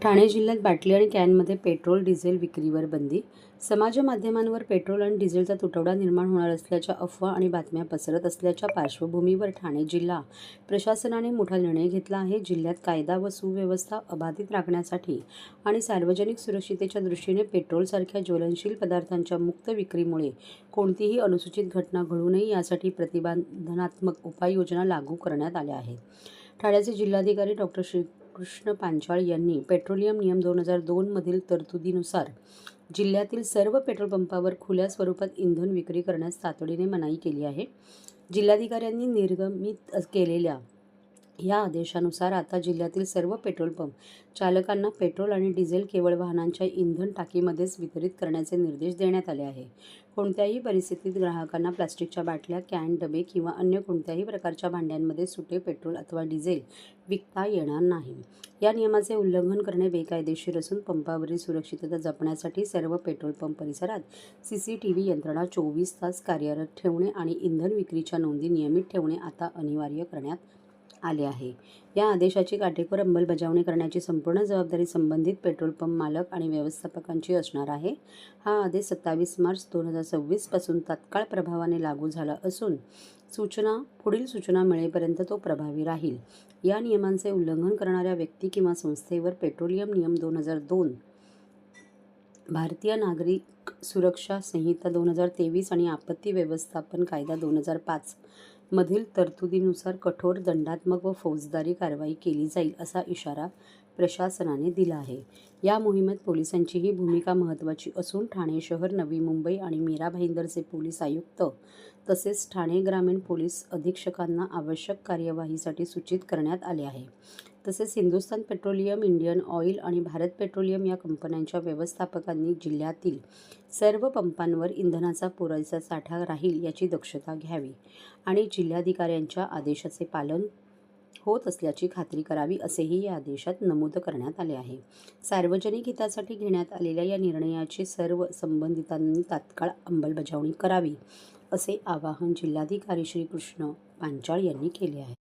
ठाणे जिल्ह्यात बाटली आणि कॅनमध्ये पेट्रोल डिझेल विक्रीवर बंदी. समाज माध्यमांवर पेट्रोल आणि डिझेलचा तुटवडा निर्माण होणार असल्याच्या अफवा आणि बातम्या पसरत असल्याच्या पार्श्वभूमीवर ठाणे जिल्हा प्रशासनाने मोठा निर्णय घेतला आहे. जिल्ह्यात कायदा व सुव्यवस्था अबाधित राखण्यासाठी आणि सार्वजनिक सुरक्षितेच्या दृष्टीने पेट्रोलसारख्या ज्वलनशील पदार्थांच्या मुक्त विक्रीमुळे कोणतीही अनुचित घटना घडू नये यासाठी प्रतिबंधात्मक उपाययोजना लागू करण्यात आल्या आहेत. ठाण्याचे जिल्हाधिकारी डॉक्टर श्रीकृष्ण पांचाळ यांनी पेट्रोलियम नियम 2002 मधील तरतुदीनुसार जिल्ह्यातील सर्व पेट्रोल पंपावर खुल्या स्वरूपात इंधन विक्री करण्यास तातडीने मनाई केली आहे. जिल्हाधिकाऱ्यांनी निर्गमित केलेल्या या आदेशानुसार आता जिल्ह्यातील सर्व पेट्रोल पंप चालकांना पेट्रोल आणि डिझेल केवळ वाहनांच्या इंधन टाकीमध्येच वितरित करण्याचे निर्देश देण्यात आले आहे. कोणत्याही परिस्थितीत ग्राहकांना प्लास्टिकच्या बाटल्या, कॅन, डबे किंवा अन्य कोणत्याही प्रकारच्या भांड्यांमध्ये सुटे पेट्रोल अथवा डिझेल विकता येणार नाही. या नियमाचे उल्लंघन करणे बेकायदेशीर असून पंपावरील सुरक्षितता जपण्यासाठी सर्व पेट्रोल पंप परिसरात CCTV यंत्रणा 24 तास कार्यरत ठेवणे आणि इंधन विक्रीच्या नोंदी नियमित ठेवणे आता अनिवार्य करण्यात आले आहे. या आदेशाची काटेकोर अंमलबजावणी करण्याची संपूर्ण जबाबदारी संबंधित पेट्रोल पंप मालक आणि व्यवस्थापकांची असणार आहे. हा आदेश 27 मार्च 2026 पासून तात्काळ प्रभावाने लागू झाला असून पुढील सूचना मिळेपर्यंत तो प्रभावी राहील. या नियमांचे उल्लंघन करणाऱ्या व्यक्ती किंवा संस्थेवर पेट्रोलियम नियम 2002, भारतीय नागरिक सुरक्षा संहिता 2023 आणि आपत्ती व्यवस्थापन कायदा 2005 मधील तरतुदीनुसार कठोर दंडात्मक व फौजदारी कारवाई केली जाईल असा इशारा प्रशासनाने दिला आहे. या मोहिमेत पोलिसांचीही भूमिका महत्त्वाची असून ठाणे शहर, नवी मुंबई आणि मीरा भाईंदरचे पोलीस आयुक्त तसेच ठाणे ग्रामीण पोलीस अधीक्षकांना आवश्यक कार्यवाहीसाठी सूचित करण्यात आले आहे. तसेच हिंदुस्थान पेट्रोलियम, इंडियन ऑइल आणि भारत पेट्रोलियम या कंपन्यांच्या व्यवस्थापकांनी जिल्ह्यातील सर्व पंपांवर इंधनाचा पुरेसा साठा राहील याची दक्षता घ्यावी आणि जिल्हाधिकाऱ्यांच्या आदेशाचे पालन होत असल्याची खात्री करावी असेही या आदेशात नमूद करण्यात आले आहे. सार्वजनिक हितासाठी घेण्यात आलेल्या या निर्णयाची सर्व संबंधितांनी तात्काळ अंमलबजावणी करावी असे आवाहन जिल्हाधिकारी श्रीकृष्ण पांचाळ यांनी केले आहे.